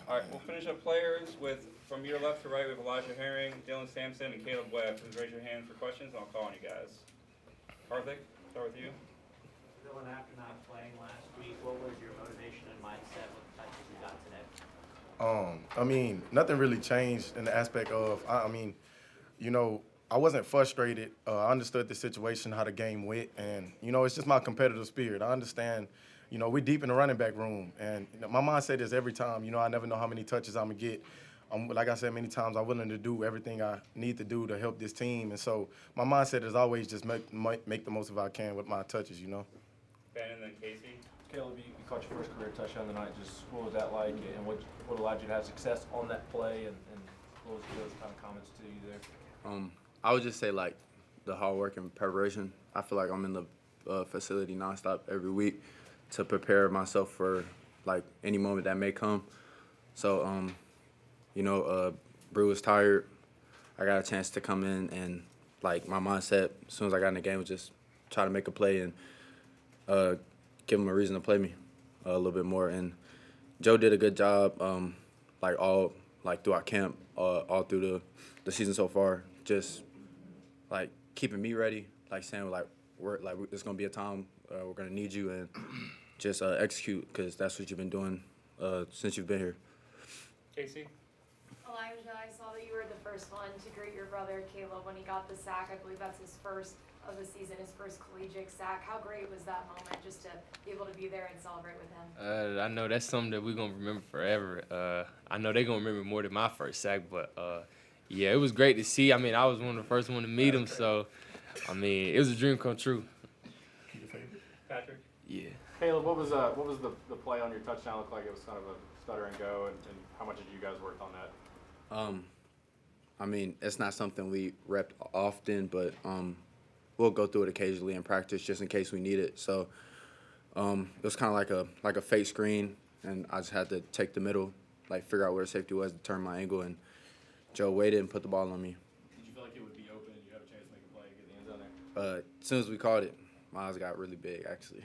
All right, we'll finish up players with from your left to right. We have Elijah Herring, Dylan Sampson, and Kaleb Webb. Please raise your hand for questions, and I'll call on you guys. Karthik, start with you. Dylan, after not playing last week, what was your motivation and mindset with the touches you got today? I mean, nothing really changed in the aspect of, I wasn't frustrated. I understood the situation, how the game went, and, it's just my competitive spirit. I understand, we're deep in the running back room, and my mindset is every time, I never know how many touches I'm going to get. Like I said many times, I'm willing to do everything I need to do to help this team, and so my mindset is always just make the most of what I can with my touches, Ben and then Casey. Kaleb, you caught your first career touchdown tonight. Just what was that like, and what allowed you to have success on that play, and what was those kind of comments to you there? I would just say, like, the hard work and preparation. I feel like I'm in the facility nonstop every week to prepare myself for, like, any moment that may come. So, Brew was tired. I got a chance to come in and, like, my mindset as soon as I got in the game was just try to make a play and give him a reason to play me a little bit more. And Joe did a good job, throughout camp, all through the season so far, just like keeping me ready, like saying there's gonna be a time we're gonna need you, and just execute, because that's what you've been doing since you've been here. Casey. Elijah, I saw that you were the first one to greet your brother Kaleb when he got the sack. I believe that's his first of the season, his first collegiate sack. How great was that moment just to be able to be there and celebrate with him? I know that's something that we're going to remember forever. I know they're going to remember more than my first sack, but, yeah, it was great to see. I mean, I was one of the first one to meet him, so, I mean, it was a dream come true. Patrick. Yeah. Kaleb, what was the play on your touchdown? Looked like it was kind of a stutter and go, and how much did you guys work on that? I mean, it's not something we rep often, but we'll go through it occasionally in practice just in case we need it. So it was kind of like a fake screen, and I just had to take the middle, like figure out where the safety was to turn my angle, and Joe waited and put the ball on me. Did you feel like it would be open and you have a chance to make a play and get the end zone there? As soon as we called it, my eyes got really big, actually.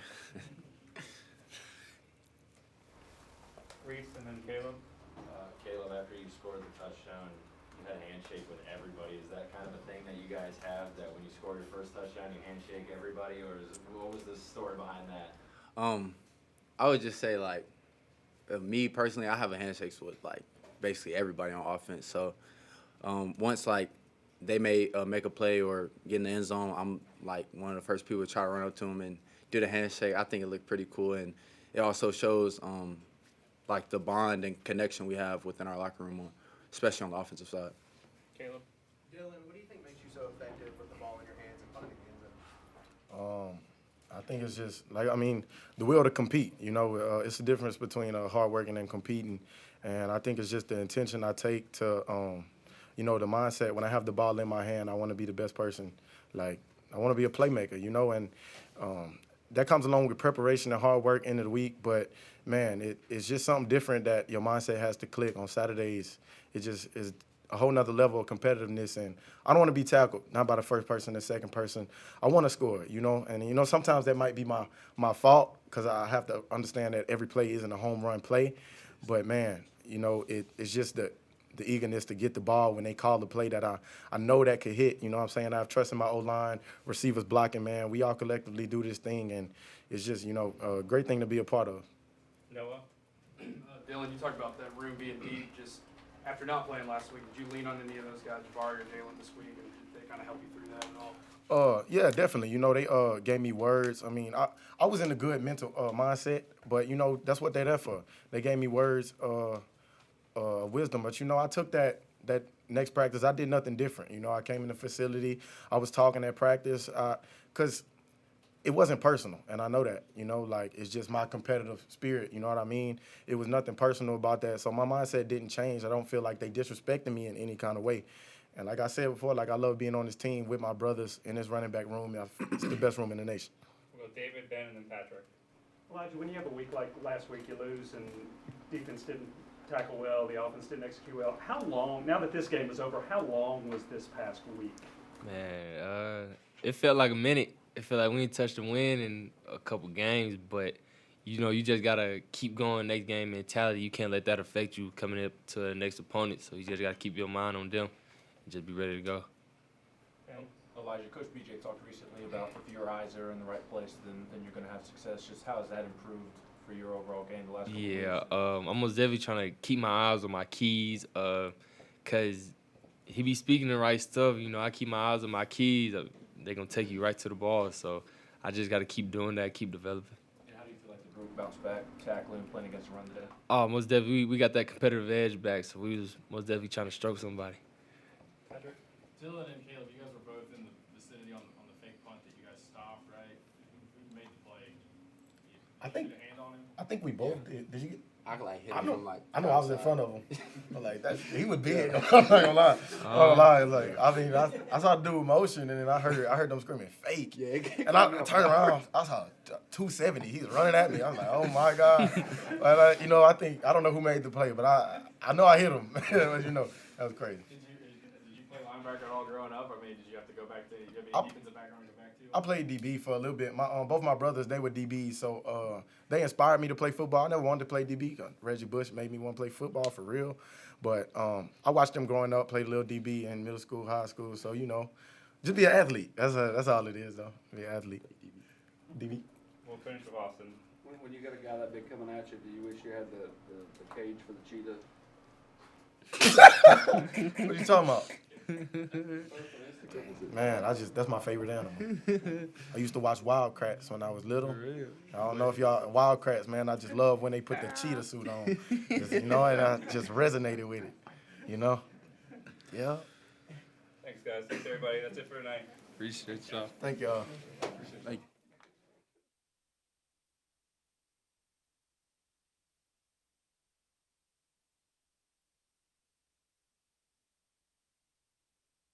Reese and then Kaleb. Kaleb, after you scored the touchdown, you had a handshake with everybody. Is that kind of a thing that you guys have, that when you score your first touchdown, you handshake everybody, or what was the story behind that? I would just say, like, me personally, I have a handshake with, like, basically everybody on offense. So once, like, they may make a play or get in the end zone, I'm, like, one of the first people to try to run up to them and do the handshake. I think it looked pretty cool, and it also shows like the bond and connection we have within our locker room, especially on the offensive side. Caleb. Dylan, what do you think makes you so effective with the ball in your hands and finding the end zone? I think it's just the will to compete. It's the difference between hard working and competing, and I think it's just the intention I take to, the mindset. When I have the ball in my hand, I want to be the best person. Like, I want to be a playmaker, and that comes along with preparation and hard work end of the week. But man, it's just something different that your mindset has to click on Saturdays. It just is a whole nother level of competitiveness, and I don't want to be tackled, not by the first person, the second person. I want to score, and sometimes that might be my fault, because I have to understand that every play isn't a home run play. But man, it's just the eagerness to get the ball when they call the play that I know that could hit. You know what I'm saying? I have trust in my O-line, receivers blocking, man. We all collectively do this thing, and it's just, a great thing to be a part of. Noah. Dylan, you talked about that room being deep. Just after not playing last week, did you lean on any of those guys, Jabari or Jalen, this week, and did they kind of help you through that at all? Yeah, definitely. They gave me words. I mean, I was in a good mental mindset, but, that's what they're there for. They gave me words, wisdom. But, I took that next practice. I did nothing different. I came in the facility. I was talking at practice because it wasn't personal, and I know that. It's just my competitive spirit. You know what I mean? It was nothing personal about that. So my mindset didn't change. I don't feel like they disrespected me in any kind of way. And like I said before, I love being on this team with my brothers in this running back room. It's the best room in the nation. We'll go David, Ben, and then Patrick. Elijah, when you have a week like last week, you lose and defense didn't tackle well, the offense didn't execute well. How long, now that this game is over, how long was this past week? Man, it felt like a minute. It felt like we didn't touch the win in a couple games, but, you know, you just gotta keep going next game mentality. You can't let that affect you coming up to the next opponent. So you just gotta keep your mind on them and just be ready to go. Elijah, Coach BJ talked recently about if your eyes are in the right place, then you're going to have success. Just how has that improved for your overall game the last couple of weeks? I'm most definitely trying to keep my eyes on my keys, cause he be speaking the right stuff. You know, I keep my eyes on my keys. They're gonna take you right to the ball. So I just gotta keep doing that, keep developing. And how do you feel like the group bounced back, tackling, playing against the run today? Most definitely, we got that competitive edge back. So we was most definitely trying to stroke somebody. Patrick? Dylan and Kaleb, you guys were both in the vicinity on the fake punt that you guys stopped, right? Who made the play? I think- Did you get a hand on him? I think we both did. Did you get? I could like hit I him know. from like. I know I was in front of him. But like that, he was big. I'm not gonna lie. I'm not gonna lie. Like I mean, I saw the dude motion, and then I heard them screaming fake. Yeah. And I turned around. I saw 270. He was running at me. I was like, oh my god. But I don't know who made the play, but I know I hit him. But, that was crazy. Did you play linebacker at all growing up? I mean, did you have to go back to? You have I- any defensive background to go back to? I played DB for a little bit. Both my brothers, they were DBs, so they inspired me to play football. I never wanted to play DB. Reggie Bush made me want to play football for real. But I watched them growing up, played a little DB in middle school, high school. So, just be an athlete. That's all it is, though. Be an athlete. DB. We'll finish with Austin. When you got a guy that big coming at you, do you wish you had the cage for the cheetah? What are you talking about? Man, that's my favorite animal. I used to watch Wildcrats when I was little. I don't know if y'all Wildcrats, man. I just love when they put the cheetah suit on. And I just resonated with it. Yeah. Thanks, guys. Thanks, everybody. That's it for tonight. Appreciate y'all. Thank y'all. Like,